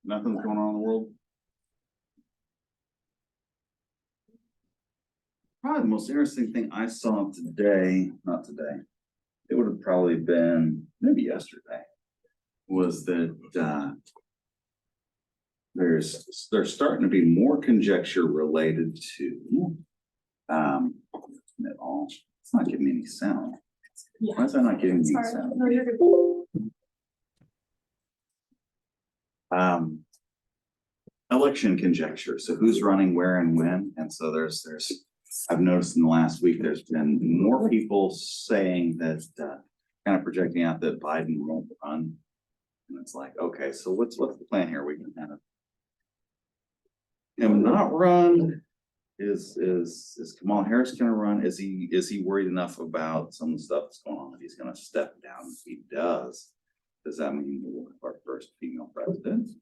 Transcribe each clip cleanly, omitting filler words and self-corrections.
Nothing's going on in the world. Probably the most interesting thing I saw today, not today, it would have probably been maybe yesterday, was that there's starting to be more conjecture related to it's not giving me any sound. Why is that not giving me any sound? No, you're good. Election conjecture. So who's running where and when? And so there's I've noticed in the last week, there's been more people saying that kind of projecting out that Biden won't run. And it's like, okay, so what's the plan here? We can have him not run. Is Kamala Harris gonna run? Is he worried enough about some of the stuff that's going on that he's gonna step down? If he does that mean we'll have our first female president?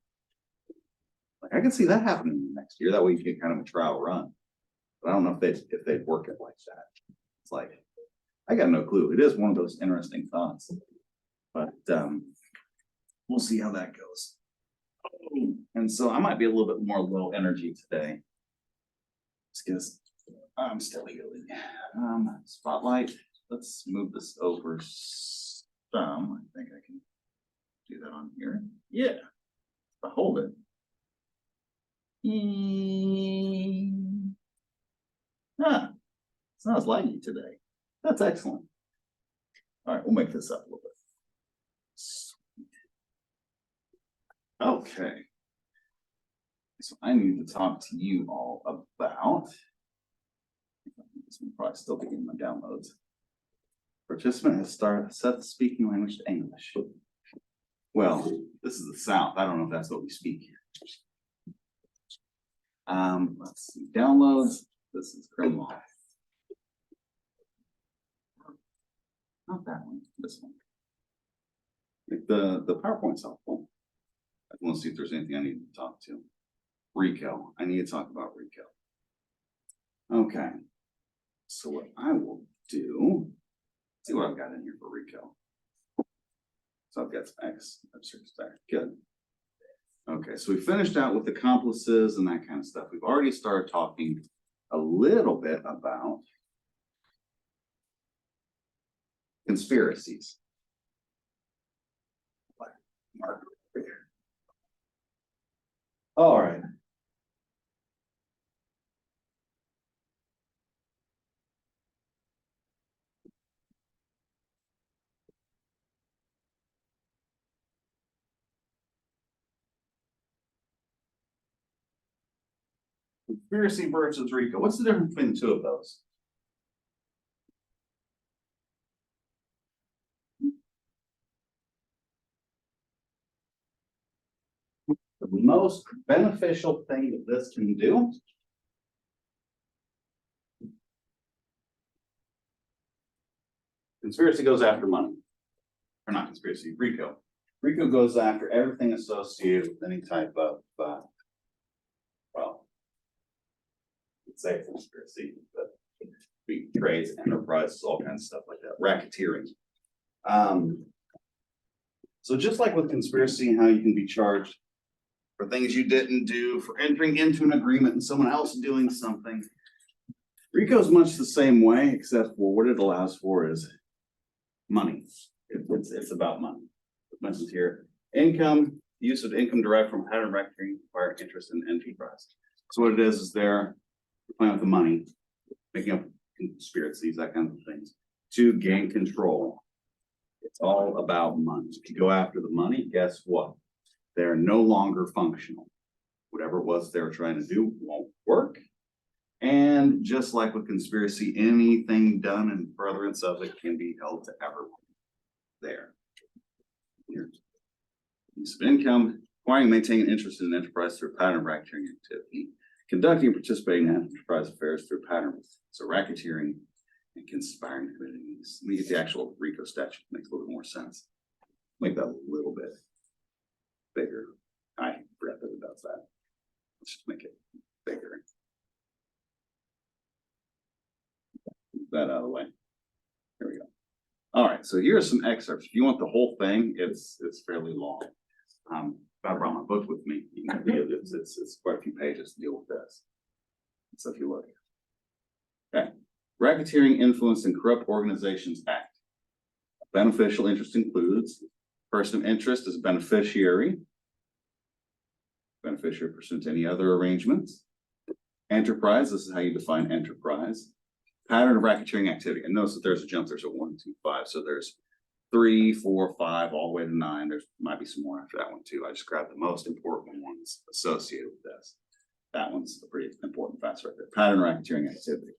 Like I can see that happening next year. That way you get kind of a trial run. But I don't know if they'd work it like that. It's like I got no clue. It is one of those interesting thoughts. But we'll see how that goes. And so I might be a little bit more low energy today. Just because I'm still eating. Spotlight. Let's move this over some. I think I can do that on here. Yeah. If I hold it. It's not as laggy today. That's excellent. All right, we'll make this up a little bit. Okay. So I need to talk to you all about. This will probably still be in my downloads. Participant has set the speaking language to English. Well, this is the South. I don't know if that's what we speak here. Let's see. Downloads. This is criminal. Not that one. This one. Like the PowerPoint's helpful. I want to see if there's anything I need to talk to. Rico. I need to talk about Rico. Okay. So what I will do, see what I've got in here for Rico. So I've got some excerpts there. Good. Okay, so we finished out with accomplices and that kind of stuff. We've already started talking a little bit about conspiracies. All right. Conspiracy versus Rico. What's the difference between the two of those? The most beneficial thing that this can do conspiracy goes after money. Or not conspiracy, Rico. Rico goes after everything associated with any type of well, let's say conspiracy, but trades, enterprises, all kinds of stuff like that, racketeering. So just like with conspiracy, how you can be charged for things you didn't do, for entering into an agreement and someone else doing something. Rico is much the same way, except for what it allows for is money. It's about money. It mentions here, income, use of income derived from pattern racketeering require interest in enterprise. So what it is they're playing with the money, making up conspiracies, that kind of things, to gain control. It's all about money. If you go after the money, guess what? They're no longer functional. Whatever it was they were trying to do won't work. And just like with conspiracy, anything done in furtherance of it can be held to everyone. There. Here's use of income, acquiring, maintaining interest in an enterprise through a pattern of racketeering activity, conducting and participating in enterprise affairs through patterns. So racketeering and conspiring to commit these. Let me get the actual RICO statute. Makes a little bit more sense. Make that a little bit bigger. I forgot that it does that. Let's just make it bigger. Move that out of the way. There we go. All right, so here's some excerpts. If you want the whole thing, it's fairly long. I brought my book with me. You can it's quite a few pages to deal with this. So if you look. Okay, Racketeering, Influence, and Corrupt Organizations Act. Beneficial interest includes person of interest is a beneficiary. Beneficiary pursuant to any other arrangements. Enterprise, this is how you define enterprise. Pattern of racketeering activity. And notice that there's a jump, there's a 1, 2, 5. So there's 3, 4, 5, all the way to 9. There's might be some more after that one too. I just grabbed the most important ones associated with this. That one's a pretty important factor right there. Pattern of racketeering activity.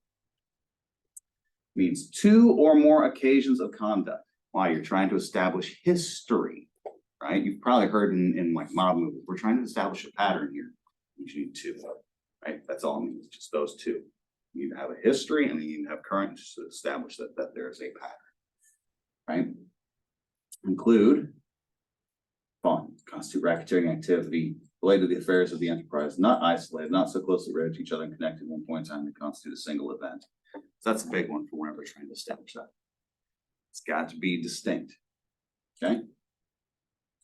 Means 2 or more occasions of conduct. Why? You're trying to establish history, right? You've probably heard in like mob movies, we're trying to establish a pattern here. You need 2, right? That's all it means, just those 2. You need to have a history and then you need to have current to establish that there's a pattern, right? Include constitute racketeering activity related to the affairs of the enterprise, not isolated, not so closely related to each other and connected at one point in time to constitute a single event. So that's a big one for whenever we're trying to establish that. It's got to be distinct. Okay.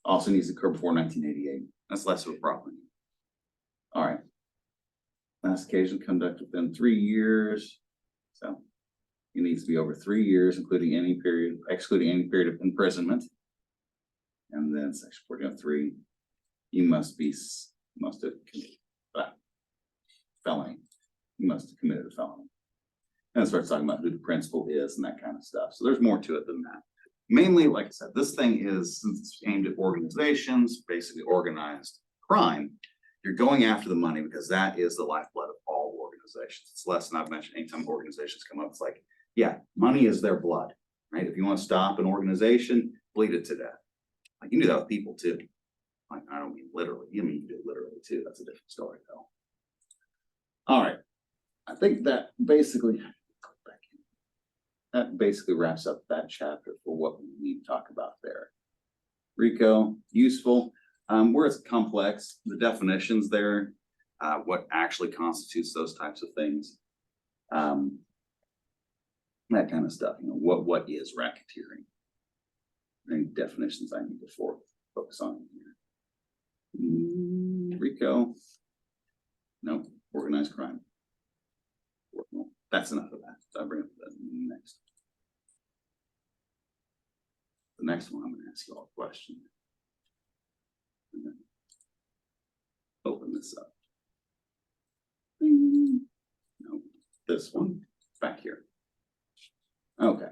Also needs to occur before 1988. That's less of a problem. All right. Last occasion conduct within 3 years. So it needs to be over 3 years, excluding any period of imprisonment. And then section 1403, you must have committed felony. You must have committed a felony. And it starts talking about who the principal is and that kind of stuff. So there's more to it than that. Mainly, like I said, this thing is, since it's aimed at organizations, basically organized crime, you're going after the money because that is the lifeblood of all organizations. It's less than I've mentioned. Anytime organizations come up, it's like, yeah, money is their blood, right? If you want to stop an organization, bleed it to death. Like you can do that with people too. Like I don't mean literally, you mean you do it literally too. That's a different story though. All right. I think that basically wraps up that chapter for what we need to talk about there. RICO, useful. Where it's complex, the definitions there, what actually constitutes those types of things, that kind of stuff. You know, what is racketeering? Any definitions I need to focus on here. RICO, no, organized crime. That's enough of that. So I'll bring up the next. The next one, I'm going to ask you all a question. Open this up. No, this one back here. Okay.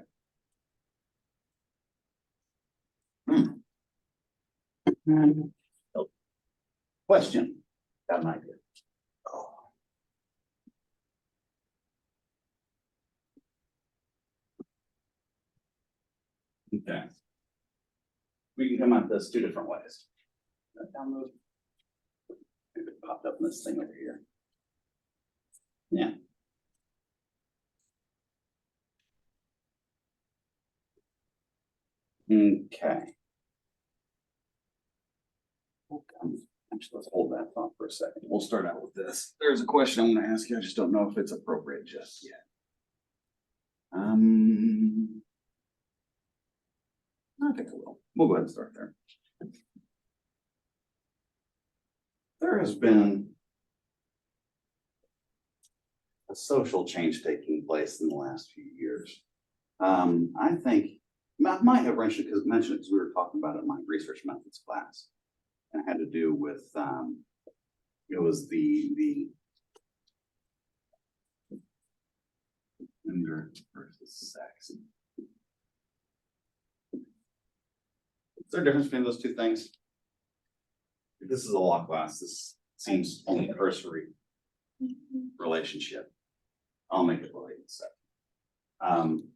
Question. Got an idea. Okay. We can come at this 2 different ways. Download. Maybe it popped up in this thing over here. Yeah. Okay. Actually, let's hold that thought for a second. We'll start out with this. There's a question I'm going to ask you. I just don't know if it's appropriate just yet. I think I will. We'll go ahead and start there. There has been a social change taking place in the last few years. I think I might have mentioned it because we were talking about it in my research methods class, and it had to do with it was the gender versus sex. Is there a difference between those 2 things? If this is a law class, this seems only a cursory relationship. I'll make it relate in a second.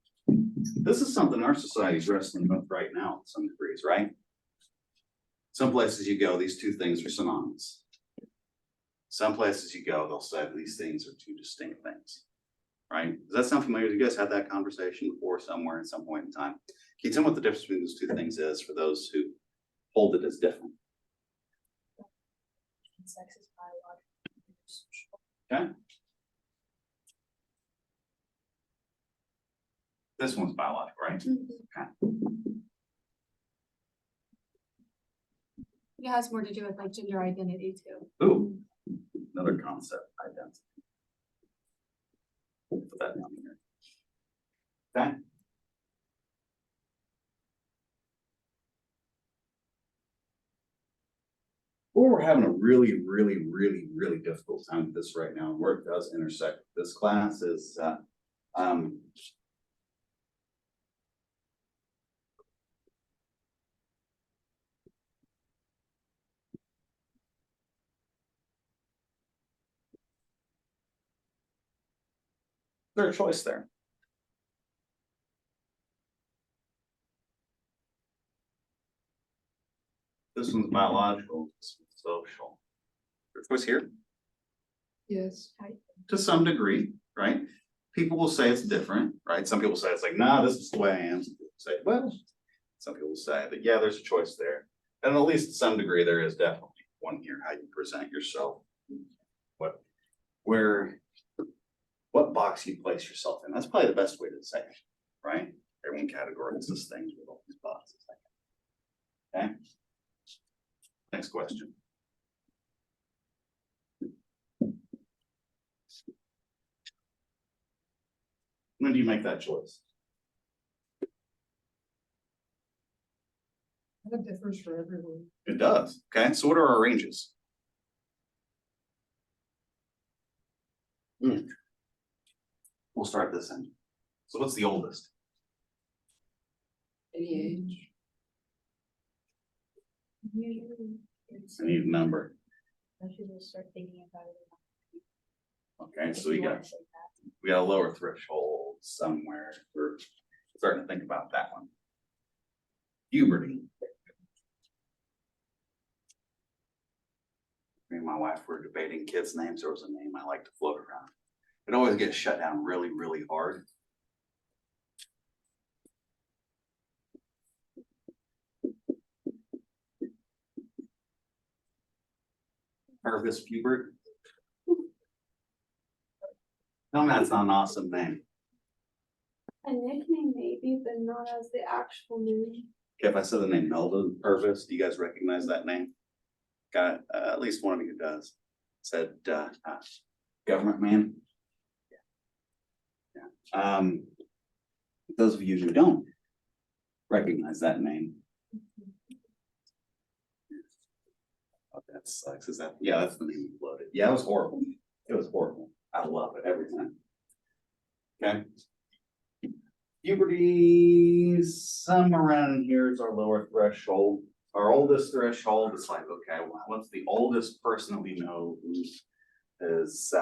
This is something our society is wrestling with right now to some degrees, right? Some places you go, these 2 things are synonymous. Some places you go, they'll say these things are 2 distinct things, right? Does that sound familiar? You guys had that conversation before somewhere at some point in time. Can you tell me what the difference between those 2 things is for those who hold it as different? Sex is biological. Okay. This one's biological, right? Okay. It has more to do with like gender identity too. Ooh, another concept, identity. Put that down here. Okay. Or we're having a really, really, really, really difficult time with this right now, and where it does intersect with this class is, um. There's a choice there. This one's biological, this one's social. There's a choice here. Yes. To some degree, right? People will say it's different, right? Some people say it's like, nah, this is the way I am. Some people say, well, some people say that, yeah, there's a choice there. And at least to some degree, there is definitely one here, how you present yourself. What box you place yourself in. That's probably the best way to say it, right? Everyone categorizes things with all these boxes. Okay. Next question. When do you make that choice? That differs for everyone. It does. Okay, so what are our ranges? We'll start this end. So what's the oldest? Any age. I need a number. People start thinking about it. Okay, so we got a lower threshold somewhere. We're starting to think about that one. Puberty. Me and my wife were debating kids' names. There was a name I like to float around. It always gets shut down really, really hard. Purvis Pubert. Tell me that's not an awesome name. A nickname maybe, but not as the actual name. Okay, if I said the name Melvin Purvis, do you guys recognize that name? Got at least one of you does. Said government man. Yeah. Those of you who don't recognize that name. Oh, that sucks. Is that, yeah, that's the name you floated. Yeah, it was horrible. It was horrible. I love it every time. Okay. Puberty, somewhere around here is our lower threshold. Our oldest threshold is like, okay, well, what's the oldest person that we know who is,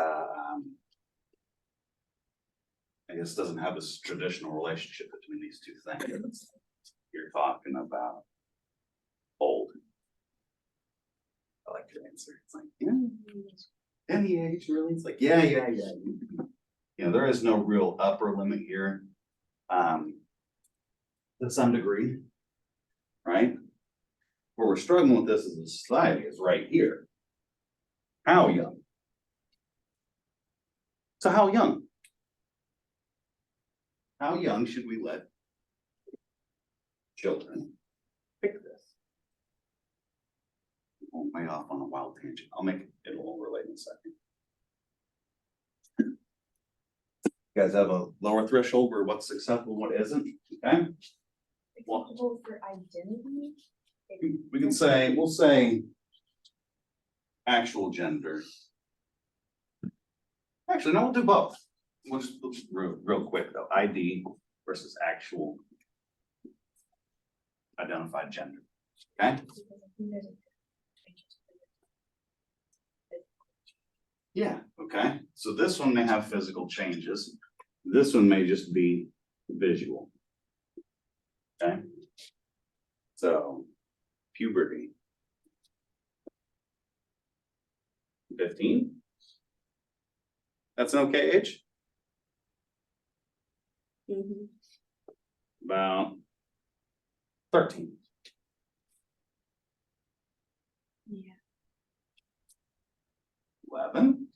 I guess doesn't have this traditional relationship between these two things. You're talking about old. I like your answer. It's like, yeah, any age really? It's like, yeah. You know, there is no real upper limit here. To some degree, right? Where we're struggling with this as a society is right here. How young? So how young? How young should we let children pick this? I'm way off on a wild tangent. I'll make it a little related in a second. You guys have a lower threshold where what's acceptable, what isn't, okay? Acceptable for identity? We can say, we'll say actual gender. Actually, no, we'll do both. We'll just real quick though, ID versus actual identified gender, okay? Yeah, okay, so this one may have physical changes. This one may just be visual. Okay. So puberty. 15. That's an okay age? About 13. Yeah. 11.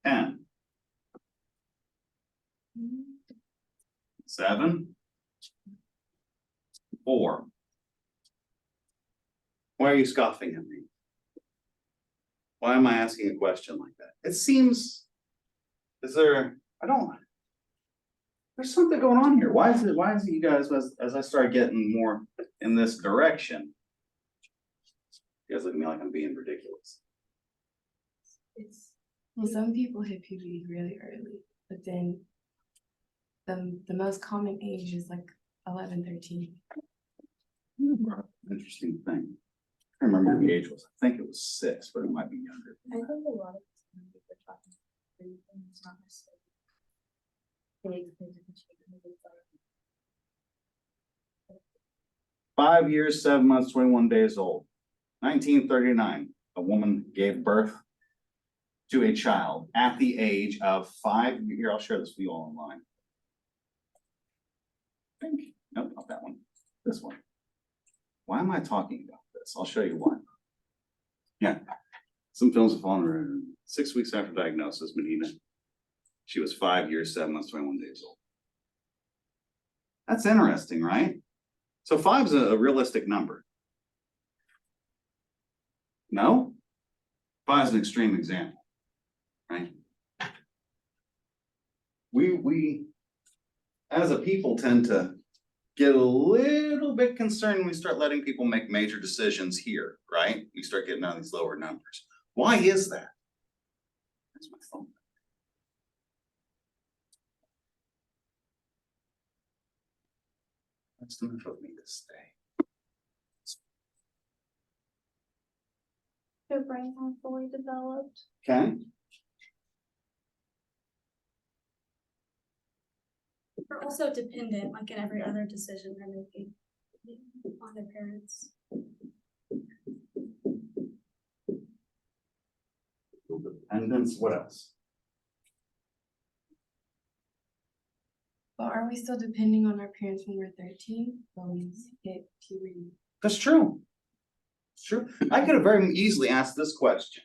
10. 7. 4. Why are you scoffing at me? Why am I asking a question like that? It seems, there's something going on here. Why is it you guys, as I start getting more in this direction? You guys look at me like I'm being ridiculous. Well, some people hit puberty really early, but then the most common age is like 11, 13. Interesting thing. I remember the age was, I think it was 6, but it might be younger. I think a lot of people are talking about it's not necessarily. Big, big difference between the 5 years, 7 months, 21 days old. 1939, a woman gave birth to a child at the age of 5. Here, I'll share this with you all online. Nope, not that one. This one. Why am I talking about this? I'll show you why. Yeah. Some films have fallen around 6 weeks after diagnosis, Medina. She was 5 years, 7 months, 21 days old. That's interesting, right? So 5 is a realistic number. No? 5 is an extreme example, right? We as a people tend to get a little bit concerned when we start letting people make major decisions here, right? We start getting on these lower numbers. Why is that? That's my phone. That's enough of me to stay. Their brains aren't fully developed. Okay. They're also dependent, like in every other decision they're making, on their parents. Dependence, what else? But are we still depending on our parents when we're 13? When we hit puberty? That's true. It's true. I could have very easily asked this question,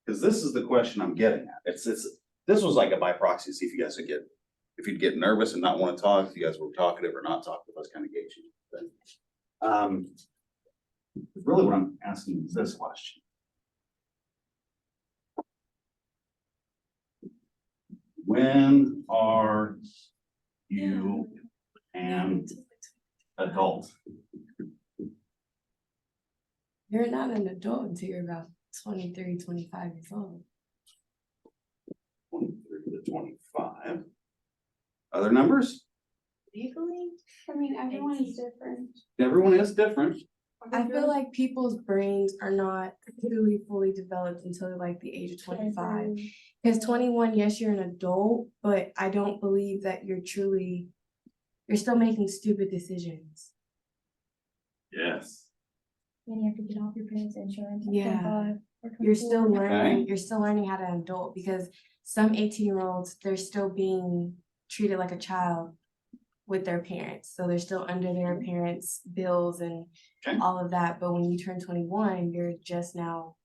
because this is the question I'm getting at. This was like a by proxy, see if you guys would get, if you'd get nervous and not want to talk, if you guys were talkative or not talkative, I was kind of gauging. Really what I'm asking is this question. When are you an adult? You're not an adult until you're about 23, 25 years old. 23 to 25. Other numbers? Legally? I mean, everyone is different. Everyone is different. I feel like people's brains are not truly fully developed until like the age of 25. Because 21, yes, you're an adult, but I don't believe that you're still making stupid decisions. Yes. Then you have to get off your parents' insurance. at Yeah. 25 or You're still 24. learning, you're still learning how to adult, because some 18-year-olds, they're still being treated like a child with their parents. So they're still under their parents' bills and Okay. all of that. But when you turn 21, you're just now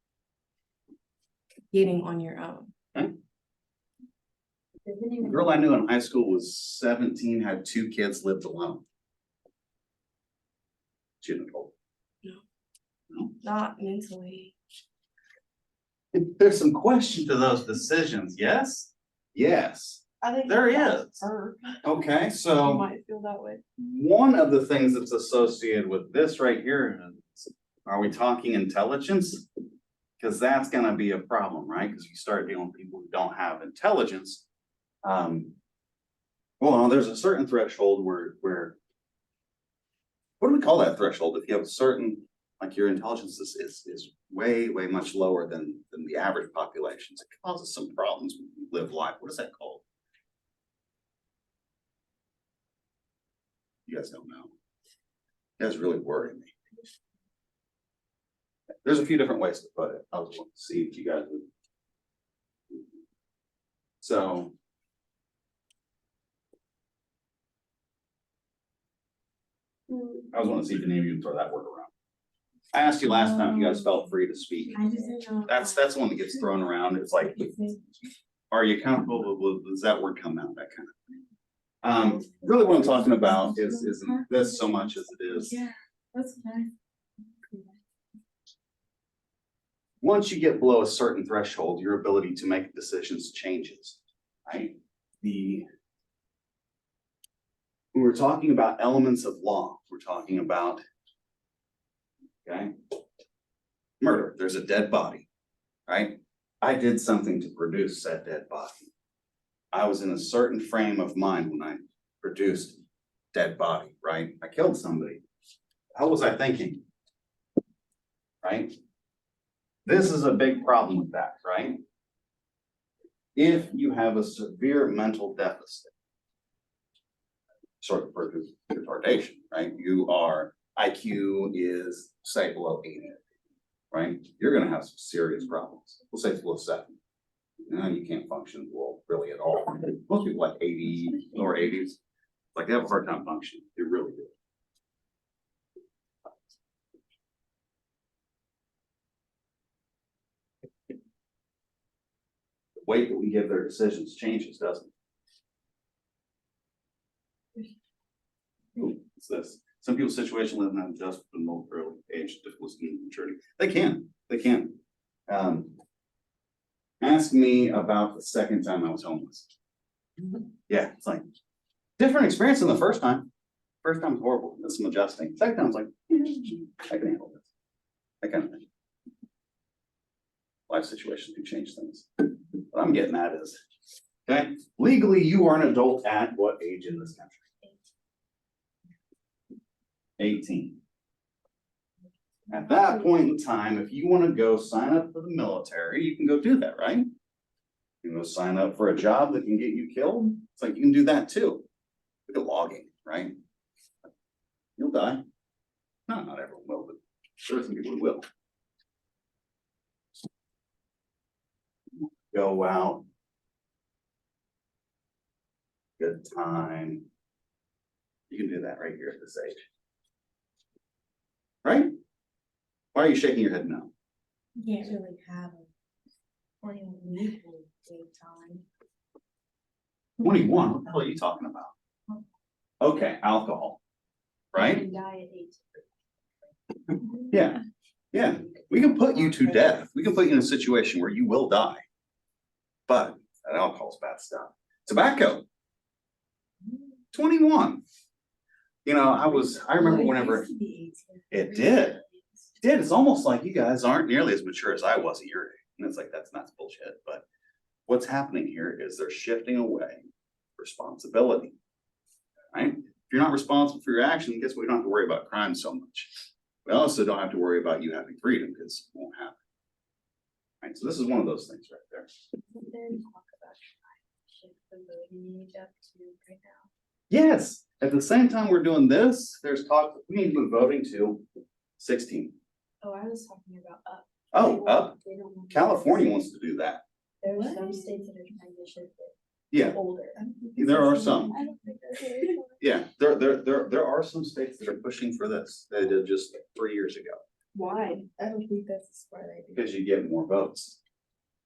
getting on your own. The girl I knew in high school was 17, had 2 kids, lived alone. She an adult. Not mentally. There's some question to those decisions, yes? Yes. I think There is. her. Okay, You so might feel that way. one of the things that's associated with this right here, is, are we talking intelligence? Because that's gonna be a problem, right? Because you start dealing with people who don't have intelligence. Well, there's a certain threshold where, what do we call that threshold? If you have a certain, like your intelligence is way much lower than the average population. It causes some problems when you live life. What is that called? You guys don't know. You guys really worry me. There's a few different ways to put it. I was wanting to see if you guys would. So. I was wanting to see if any of you can throw that word around. I asked you last time if you guys felt free to speak. I just didn't know. That's the one that gets thrown around. It's like, are you comfortable with, does that word come out? That kind of thing. Really what I'm talking about isn't this so much as it is. Yeah, that's nice. Once you get below a certain threshold, your ability to make decisions changes, right? When we're talking about elements of law, we're talking about, okay, murder, there's a dead body, right? I did something to produce that dead body. I was in a certain frame of mind when I produced dead body, right? I killed somebody. How was I thinking? Right? This is a big problem with that, right? If you have a severe mental deficit, sort of retardation, right? You are, IQ is say below 8, right? You're gonna have some serious problems. We'll say it's below 7. No, you can't function well really at all. Most people like 80, lower 80s, like they have a hard time functioning. They really do. The weight that we give their decisions changes, doesn't it? Ooh, what's this? Some people's situation living on just in the early age, difficulty in maturity. They can. Ask me about the second time I was homeless. Yeah, it's like different experience than the first time. First time was horrible. There's some adjusting. Second time was like, I can handle this. That kind of thing. Life situations do change things. What I'm getting at is, okay, legally you are an adult at what age in this country? 18. At that point in time, if you want to go sign up for the military, you can go do that, right? You can go sign up for a job that can get you killed. It's like you can do that too. Look at logging, right? You'll die. No, not everyone will, but there are some people who will. Go out. Good time. You can do that right here at this age. Right? Why are you shaking your head no? You can't really have a 21 legal time. 21, what the hell are you talking about? Okay, alcohol, right? And die at 18. Yeah, we can put you to death. We can put you in a situation where you will die. But that alcohol's bad stuff. Tobacco, 21. You know, I remember whenever it did. It's almost like you guys aren't nearly as mature as I was at your age. And it's like, that's bullshit. But what's happening here is they're shifting away responsibility, right? If you're not responsible for your actions, guess what? We don't have to worry about crime so much. We also don't have to worry about you having freedom because it won't happen. Right, so this is one of those things right there. Isn't there talk about trying to shift the voting age up to right now? Yes, at the same time we're doing this, there's talk, we need to move voting to 16. Oh, I was talking about up. Oh, up? They don't want- California wants to do that. There are some states that are trying to shift it Yeah, older. there are some. I don't think that's very far. Yeah, there are some states that are pushing for this. They did just 3 years ago. Why? I don't think that's a smart idea. Because you get more votes.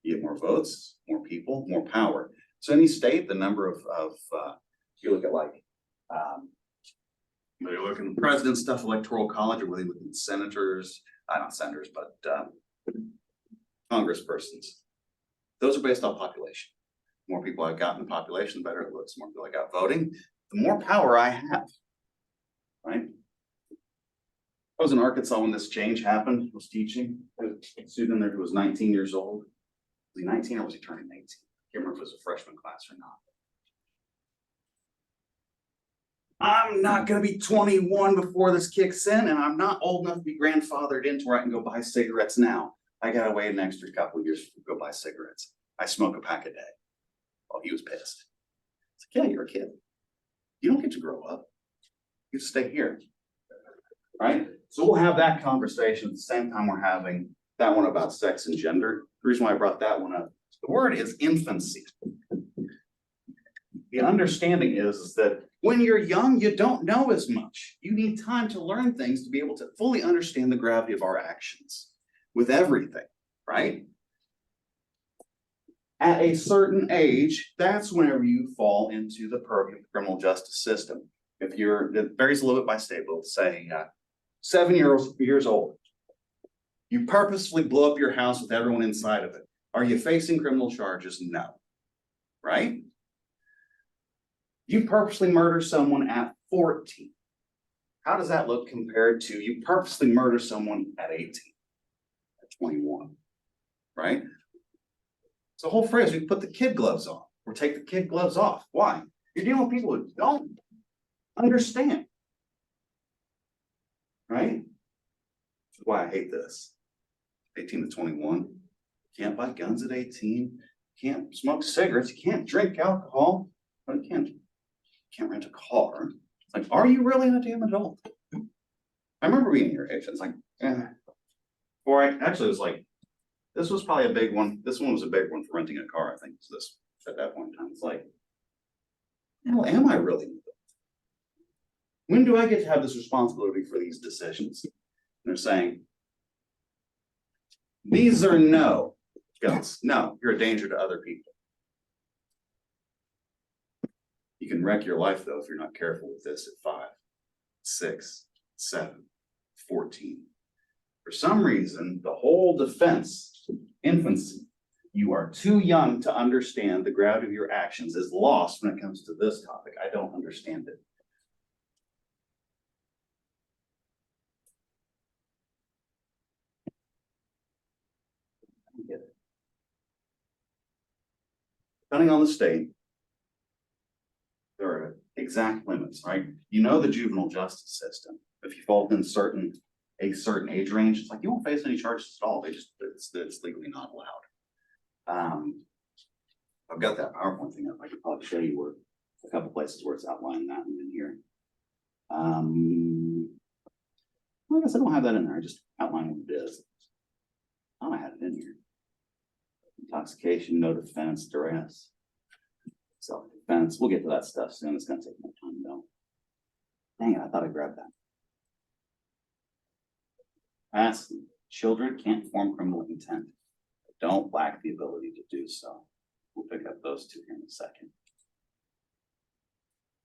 You get more votes, more people, more power. So any state, the number of if you look at like, when you're looking at the president stuff, electoral college, or whether you look at senators, not senators, but congresspersons. Those are based on population. The more people I've got in the population, the better it looks. The more people I got voting, the more power I have, right? I was in Arkansas when this change happened. I was teaching a student there who was 19 years old. Was he 19 or was he turning 18? I can't remember if it was a freshman class or not. I'm not gonna be 21 before this kicks in, and I'm not old enough to be grandfathered into where I can go buy cigarettes now. I gotta wait an extra couple of years to go buy cigarettes. I smoke a pack a day. Oh, he was pissed. It's like, yeah, you're a kid. You don't get to grow up. You stay here. Right? So we'll have that conversation at the same time we're having that one about sex and gender. The reason why I brought that one up, the word is infancy. The understanding is that when you're young, you don't know as much. You need time to learn things to be able to fully understand the gravity of our actions with everything, right? At a certain age, that's whenever you fall into the purview of the criminal justice system. If you're, it varies a little bit by state, but let's say 7 years old. You purposefully blow up your house with everyone inside of it. Are you facing criminal charges? No. Right? You purposely murder someone at 14. How does that look compared to you purposely murder someone at 18, at 21, right? It's a whole phrase, we put the kid gloves on or take the kid gloves off. Why? You're dealing with people who don't understand, right? That's why I hate this. 18 to 21, can't buy guns at 18, can't smoke cigarettes, you can't drink alcohol, but you can't rent a car. It's like, are you really a damn adult? I remember being your age, it's like, or actually it was like, this was probably a big one. This one was a big one for renting a car, I think, so this at that point in time. It's like, hell, am I really an adult? When do I get to have this responsibility for these decisions? And they're saying, these are no guns. No, you're a danger to other people. You can wreck your life though if you're not careful with this at 5, 6, 7, 14. For some reason, the whole defense, infancy, you are too young to understand the gravity of your actions is lost when it comes to this topic. I don't understand it. I don't get it. Depending on the state, there are exact limits, right? You know the juvenile justice system. If you fall within a certain age range, it's like you won't face any charges at all. They just it's legally not allowed. I've got that PowerPoint thing up. I could probably show you where a couple places where it's outlined that in here. Well, I guess I don't have that in there. I just outlined what it is. Oh, I had it in here. Intoxication, no defense, duress, self-defense. We'll get to that stuff soon. It's gonna take more time though. Dang it, I thought I grabbed that. Lastly, children can't form criminal intent. They don't lack the ability to do so. We'll pick up those two here in a second.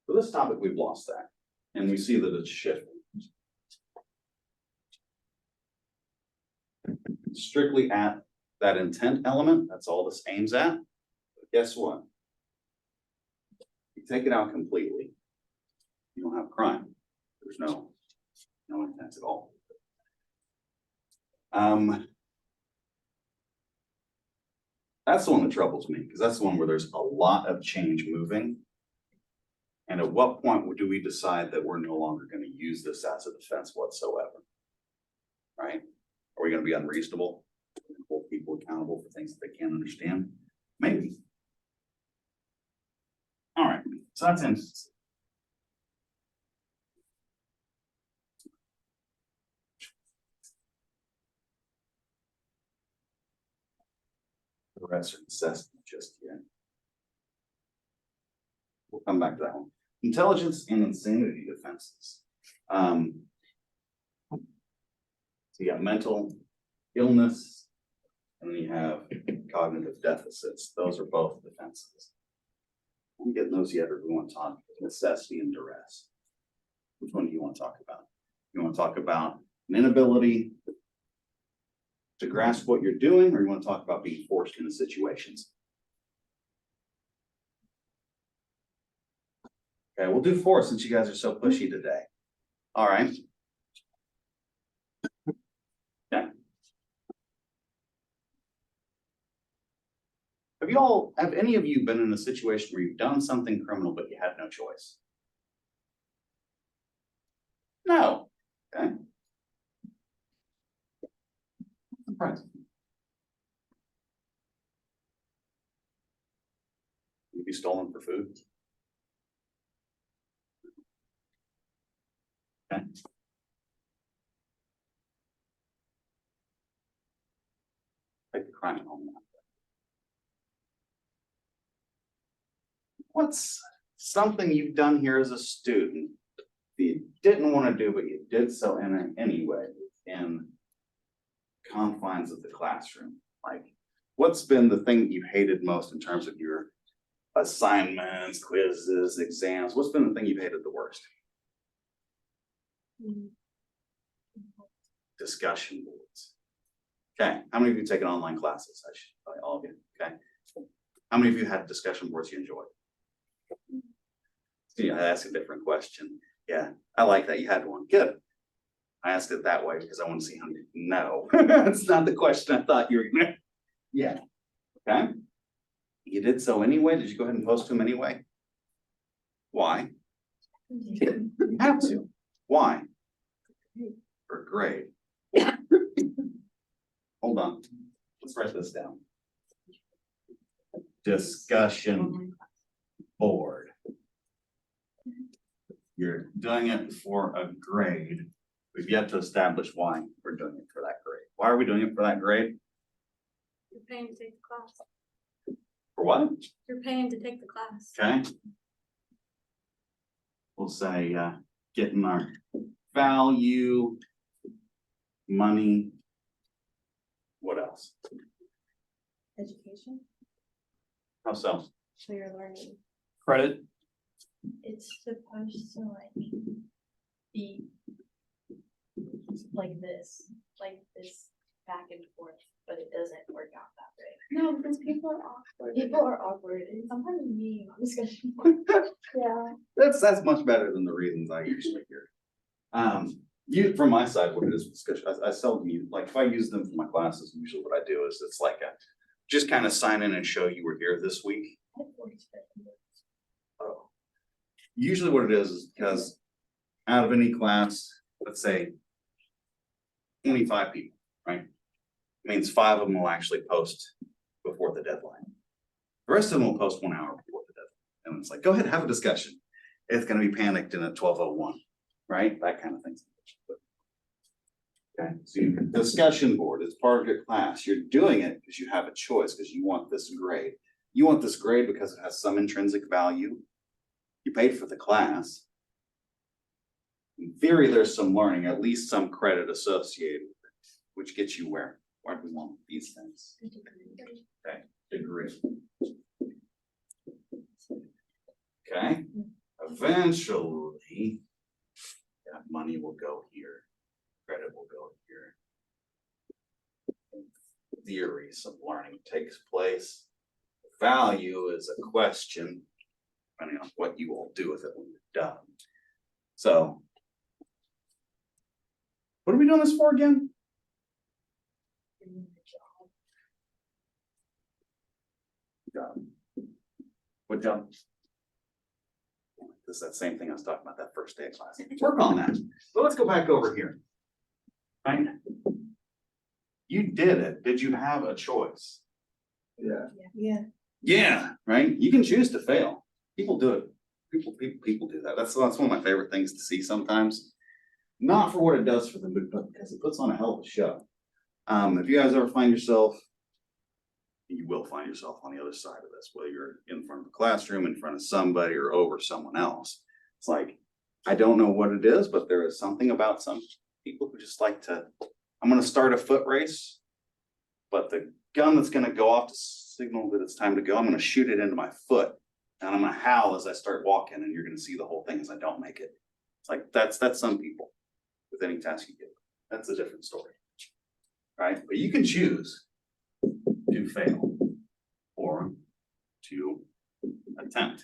For this topic, we've lost that, and we see that it's shifting. Strictly at that intent element, that's all this aims at. But guess what? You take it out completely, you don't have crime. There's no intent at all. That's the one that troubles me, because that's the one where there's a lot of change moving. And at what point do we decide that we're no longer going to use this as a defense whatsoever? Right? Are we going to be unreasonable? Hold people accountable for things that they can't understand? Maybe. All right, so that's instance. The rest are necessity just yet. We'll come back to that one. Intelligence and insanity defenses. So you got mental illness, and then you have cognitive deficits. Those are both defenses. I'm getting those yet, or do we want to talk necessity and duress? Which one do you want to talk about? You want to talk about an inability to grasp what you're doing, or you want to talk about being forced into situations? Okay, we'll do force since you guys are so pushy today. All right. Okay. Have any of you been in a situation where you've done something criminal, but you had no choice? No. Okay. Surprising. You'd be stolen for food. Okay. Take the crime at home now. What's something you've done here as a student that you didn't want to do, but you did so anyway in confines of the classroom? Like what's been the thing that you hated most in terms of your assignments, quizzes, exams? What's been the thing you've hated the worst? Discussion boards. Okay, how many of you taken online classes? I should probably all of you, okay? How many of you had discussion boards you enjoyed? Yeah, I asked a different question. Yeah, I like that you had one. Good. I asked it that way because I want to see how many. No, that's not the question I thought you were gonna. Yeah. Okay. You did so anyway. Did you go ahead and post them anyway? Why? You have to. Why? For a grade. Hold on. Let's write this down. Discussion board. You're doing it for a grade. We've yet to establish why we're doing it for that grade. Why are we doing it for that grade? You're paying to take the class. For what? You're paying to take the class. Okay. We'll say, getting our value, money. What else? Education, How so? so you're learning. Credit. It's supposed to like be like this back and forth, but it doesn't work out that way. No, because people are awkward. People are awkward and sometimes me on discussion board. Yeah. That's much better than the reasons I usually hear. From my side, what it is discussion, I seldom use, like if I use them for my classes, usually what I do is it's like just kind of sign in and show you were here this week. Oh. Usually what it is because out of any class, let's say 25 people, right? Means 5 of them will actually post before the deadline. The rest of them will post 1 hour before the deadline. And it's like, go ahead, have a discussion. It's gonna be panicked in at 12:01, right? That kind of thing. Okay, so your discussion board is part of your class. You're doing it because you have a choice, because you want this grade. You want this grade because it has some intrinsic value. You paid for the class. In theory, there's some learning, at least some credit associated with it, which gets you where? Where do we want these things? Okay, degree. Okay, eventually, that money will go here, credit will go here. In theory, some learning takes place. Value is a question, depending on what you all do with it when you're done. So, what are we doing this for again? Job. What job? This is that same thing I was talking about that first day of class. Work on that. So let's go back over here. Right? You did it. Did you have a choice? Yeah. Yeah, right? You can choose to fail. People do it. People do that. That's one of my favorite things to see sometimes. Not for what it does for them, but because it puts on a hell of a show. If you guys ever find yourself, you will find yourself on the other side of this, whether you're in front of a classroom, in front of somebody, or over someone else. It's like, I don't know what it is, but there is something about some people who just like to, I'm gonna start a foot race, but the gun that's gonna go off to signal that it's time to go, I'm gonna shoot it into my foot, and I'm gonna howl as I start walking, and you're gonna see the whole thing as I don't make it. It's like, that's some people with any task you give. That's a different story, right? But you can choose to fail or to attempt,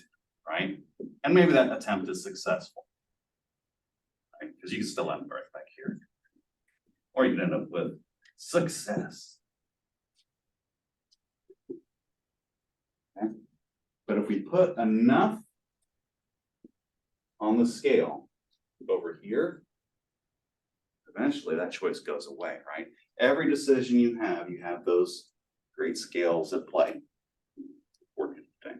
right? And maybe that attempt is successful, right? Because you can still end right back here. Or you can end up with success. Okay? But if we put enough on the scale over here, eventually that choice goes away, right? Every decision you have those great scales at play. Okay.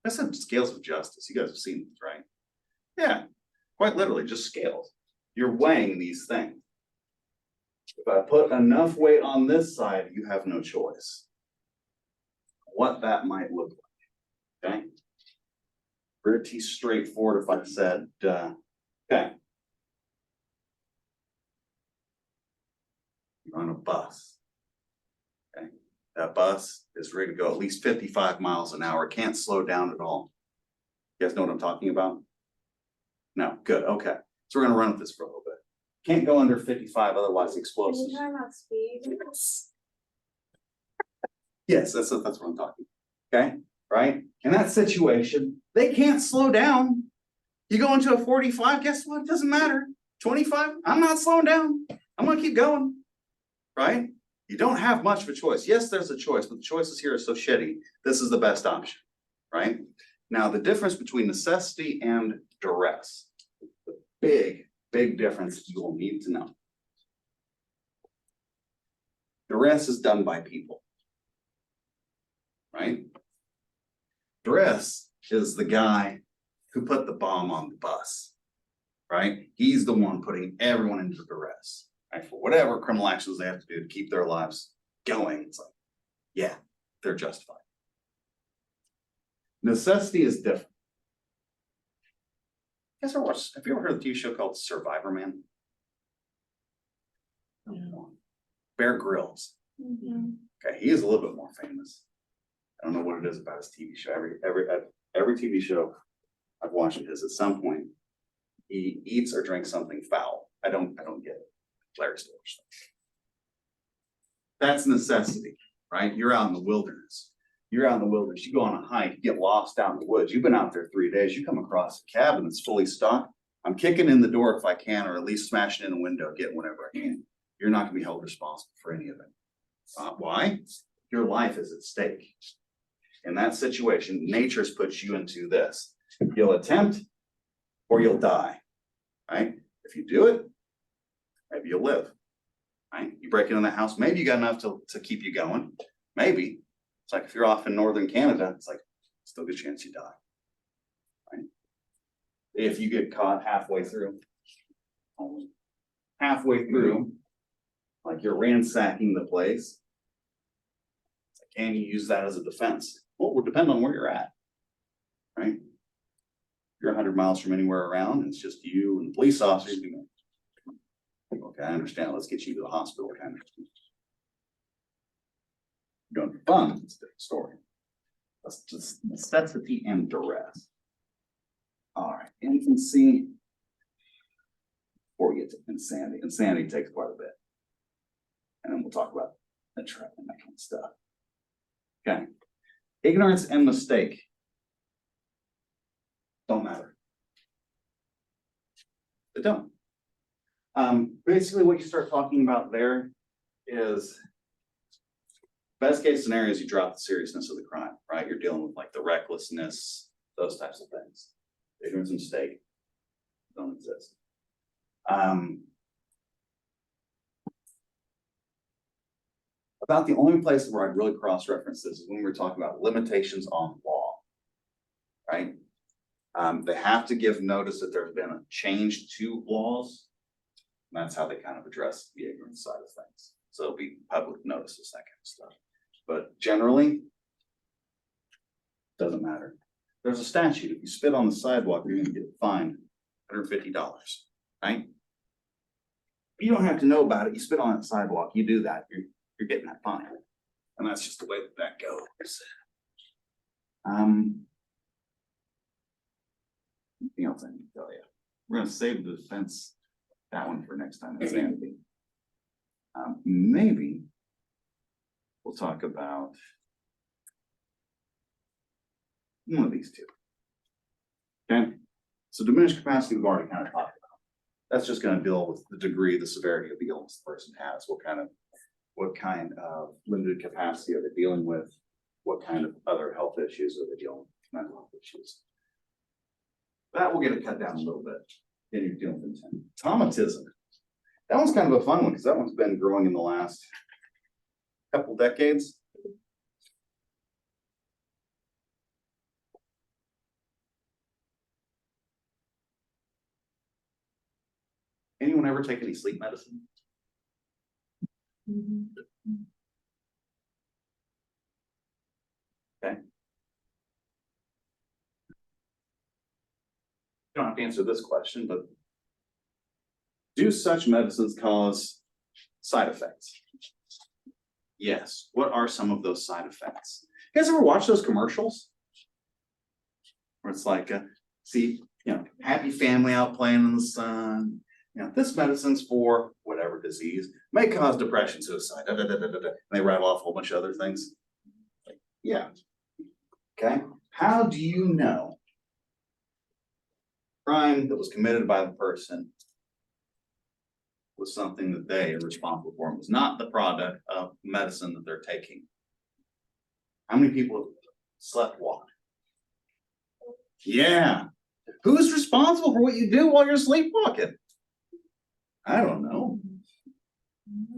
I said scales of justice. You guys have seen this, right? Yeah, quite literally, just scales. You're weighing these things. If I put enough weight on this side, you have no choice. What that might look like, okay? Pretty straightforward if I said, okay. You're on a bus. That bus is ready to go at least 55 miles an hour, can't slow down at all. You guys know what I'm talking about? No, good, okay. So we're gonna run with this for a little bit. Can't go under 55, otherwise Are explosives. you talking about speed? Yes, that's what I'm talking. Okay, right? In that situation, they can't slow down. You go into a 45, guess what? It doesn't matter. 25, I'm not slowing down. I'm gonna keep going. Right? You don't have much of a choice. Yes, there's a choice, but the choices here are so shitty. This is the best option, right? Now, the difference between necessity and duress, the big difference you will need to know. Duress is done by people, right? Duress is the guy who put the bomb on the bus, right? He's the one putting everyone into duress, right? For whatever criminal actions they have to do to keep their lives going. It's like, yeah, they're justified. Necessity is different. Have you ever heard of the TV show called Survivor Man? Bear Grylls. Mhm. Okay, he is a little bit more famous. I don't know what it is about his TV show. Every TV show I've watched of his, at some point, he eats or drinks something foul. I don't get it. Larry Stores. That's necessity, right? You're out in the wilderness. You're out in the wilderness. You go on a hike, you get lost out in the woods. You've been out there 3 days. You come across a cabin that's fully stocked. I'm kicking in the door if I can, or at least smashing in a window, getting whatever I can. You're not gonna be held responsible for any of it. Why? Your life is at stake. In that situation, nature's put you into this. You'll attempt or you'll die, right? If you do it, maybe you'll live, right? You break into the house, maybe you got enough to keep you going. Maybe. It's like if you're off in northern Canada, it's like still a good chance you die, right? If you get caught halfway through, like you're ransacking the place, it's like, can you use that as a defense? Well, it would depend on where you're at, right? If you're 100 miles from anywhere around, it's just you and the police officers. Okay, I understand. Let's get you to the hospital, kind of. You're going for fun. It's a different story. That's just necessity and duress. All right, infancy. Before we get to insanity, insanity takes quite a bit, and then we'll talk about the trap and that kind of stuff. Okay, ignorance and mistake don't matter. They don't. Basically, what you start talking about there is best case scenario is you drop the seriousness of the crime, right? You're dealing with like the recklessness, those types of things. Ignorance and mistake don't exist. About the only place where I'd really cross-reference this is when we were talking about limitations on law, right? They have to give notice that there's been a change to laws. And that's how they kind of address the ignorance side of things. So it'll be public notices, that kind of stuff. But generally, doesn't matter. There's a statute. If you spit on the sidewalk, you're gonna get fined $150, right? You don't have to know about it. You spit on the sidewalk, you do that, you're getting that fine. And that's just the way that goes. Anything else I need to tell you? We're gonna save the defense, that one for next time, insanity. Maybe we'll talk about one of these two. Okay, so diminished capacity we've already kind of talked about. That's just gonna deal with the degree, the severity of the illness the person has, what kind of limited capacity are they dealing with? What kind of other health issues are they dealing with, mental health issues? That will get it cut down a little bit. Then you're dealing with intent. Traumatism. That one's kind of a fun one because that one's been growing in the last couple decades. Anyone ever take any sleep medicine? Okay. You don't have to answer this question, but do such medicines cause side effects? Yes. What are some of those side effects? You guys ever watch those commercials? Where it's like, see, happy family out playing in the sun. This medicine's for whatever disease, may cause depression, suicide, da, da, da, da, da, da. And they rattle off a whole bunch of other things. Yeah. Okay. How do you know crime that was committed by the person was something that they are responsible for and was not the product of medicine that they're taking? How many people have slept walk? Yeah. Who's responsible for what you do while you're sleepwalking? I don't know.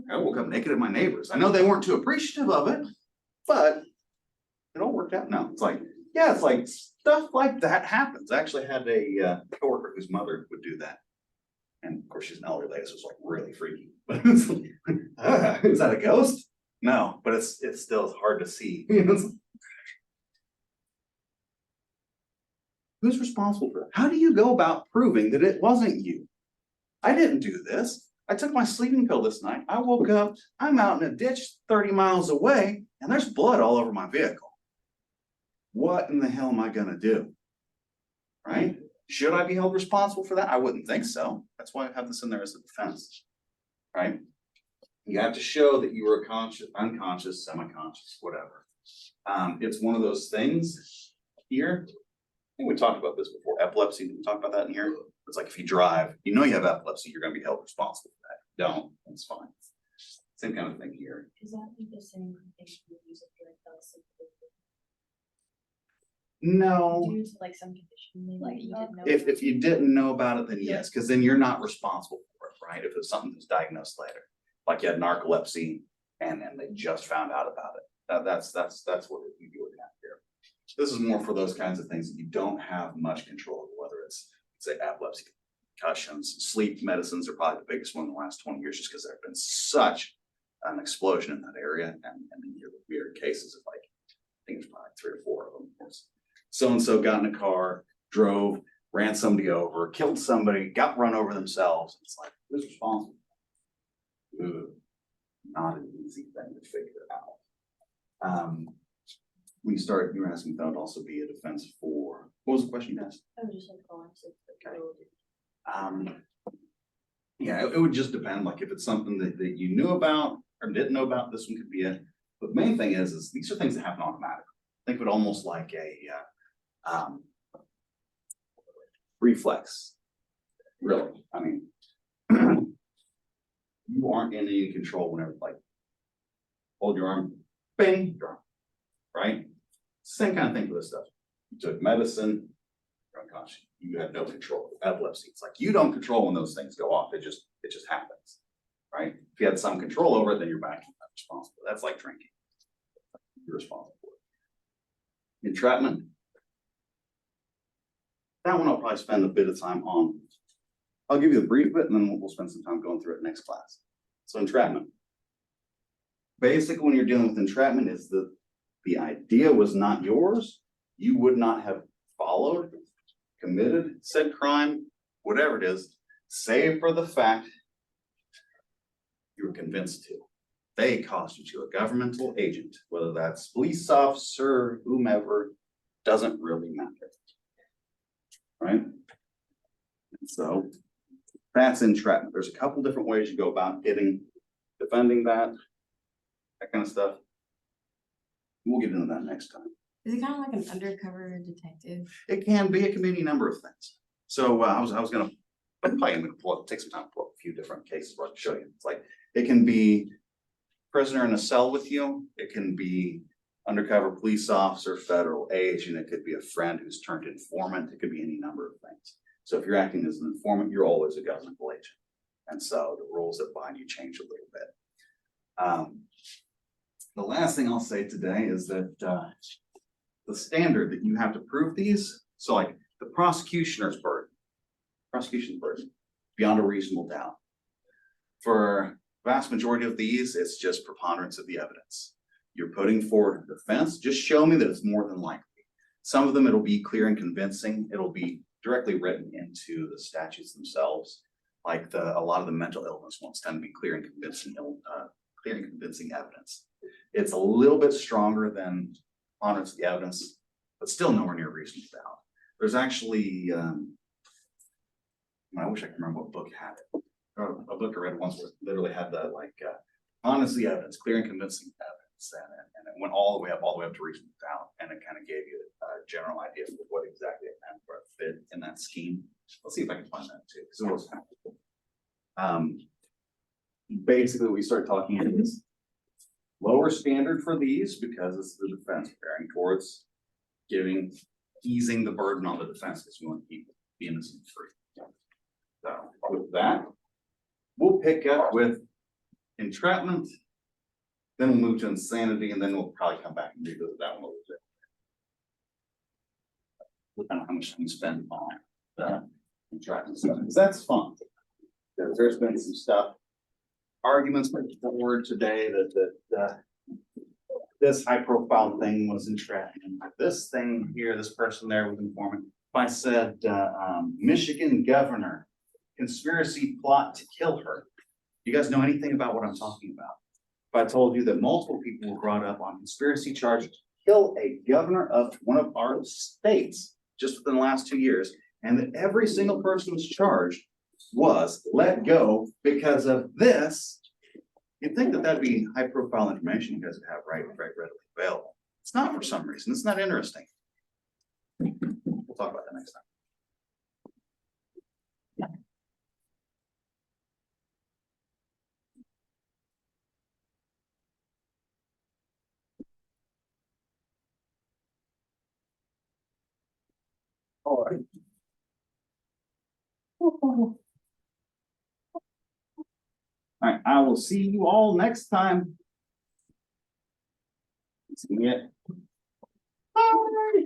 I woke up naked at my neighbors. I know they weren't too appreciative of it, but it all worked out. No, it's like, yeah, it's like stuff like that happens. I actually had a coworker whose mother would do that. And of course, she's an elderly lady, so it's like really freaky. But it's like, is that a ghost? No, but it's still hard to see. Who's responsible for that? How do you go about proving that it wasn't you? I didn't do this. I took my sleeping pill this night. I woke up, I'm out in a ditch 30 miles away, and there's blood all over my vehicle. What in the hell am I gonna do? Right? Should I be held responsible for that? I wouldn't think so. That's why I have this in there as a defense. Right? You have to show that you were conscious, unconscious, semi-conscious, whatever. It's one of those things here. I think we talked about this before. Epilepsy, did we talk about that in here? It's like if you drive, you have epilepsy, you're gonna be held responsible for that. Don't, that's fine. Same kind of thing here. Is that like the same thing you use if you're No, due to like some condition, like you didn't know? if you didn't know about it, then yes, because then you're not responsible for it, right? If it's something that's diagnosed later, like you had narcolepsy and they just found out about it. That's what you'd be looking at here. This is more for those kinds of things that you don't have much control over, whether it's, say, epilepsy, concussions, sleep medicines are probably the biggest one in the last 20 years, just because there have been such an explosion in that area, and you hear the weird cases of like, I think it's probably 3 or 4 of them. So-and-so got in a car, drove, ran somebody over, killed somebody, got run over themselves. It's like, who's responsible? Ooh, not an easy thing to figure out. When you start, you were asking if that would also be a defense for, what was the question you asked? I was just like, oh, Yeah, it would just depend, like if it's something that you knew about or didn't know about, this one could be it. But the main thing is these are things that happen automatically. Think of it almost like a reflex. Really, I mean, you aren't in any control whenever, like, hold your arm, bang, your arm, right? Same kind of thing for this stuff. You took medicine, you're unconscious. You have no control. Epilepsy, it's like you don't control when those things go off. It just happens, right? If you had some control over it, then you're back responsible. That's like drinking. You're responsible for it. Entrapment. That one I'll probably spend a bit of time on. I'll give you the brief bit, and then we'll spend some time going through it next class. So entrapment. Basically, when you're dealing with entrapment, is that the idea was not yours. You would not have followed, committed said crime, whatever it is, save for the fact you were convinced to. They costed you, a governmental agent, whether that's police officer, whomever, doesn't really matter. Right? And so that's entrapment. There's a couple different ways you go about defending that kind of stuff. We'll get into that next time. Is it kind of like an undercover detective? It can be any number of things. So I was gonna pull up, take some time to pull up a few different cases where I can show you. It's like, it can be prisoner in a cell with you. It can be undercover police officer, federal agent. It could be a friend who's turned informant. It could be any number of things. So if you're acting as an informant, you're always a governmental agent. And so the rules that bind you change a little bit. The last thing I'll say today is that the standard that you have to prove these, so like the prosecution's burden, beyond a reasonable doubt. For vast majority of these, it's just preponderance of the evidence. You're putting forward a defense, just show me that it's more than likely. Some of them, it'll be clear and convincing. It'll be directly written into the statutes themselves. Like a lot of the mental illness ones tend to be clear and convincing clear and convincing evidence. It's a little bit stronger than honors the evidence, but still nowhere near reasonable doubt. There's actually, I wish I could remember what book had it. A book I read once where it literally had the honest the evidence, clear and convincing evidence, and it went all the way up to reasonable doubt, and it kind of gave you a general idea of what exactly it meant, where it fit in that scheme. Let's see if I can find that too, because it was kind of cool. Basically, we start talking about this lower standard for these because it's the defense preparing towards easing the burden on the defense because we want to keep the innocent free. So with that, we'll pick up with entrapment, then we'll move to insanity, and then we'll probably come back and revisit that one a little bit. Depending on how much time we spend on the entrapment stuff, because that's fun. There's been some stuff, arguments put forward today that this high profile thing was entrapment. This thing here, this person there was informant. If I said Michigan governor, conspiracy plot to kill her, you guys know anything about what I'm talking about? If I told you that multiple people were brought up on conspiracy charges to kill a governor of one of our states just within the last 2 years, and that every single person who was charged was let go because of this, you'd think that that'd be high profile information you guys would have right readily available. It's not for some reason. It's not interesting. We'll talk about that next time. All right. All right, I will see you all next time. See ya. Alrighty.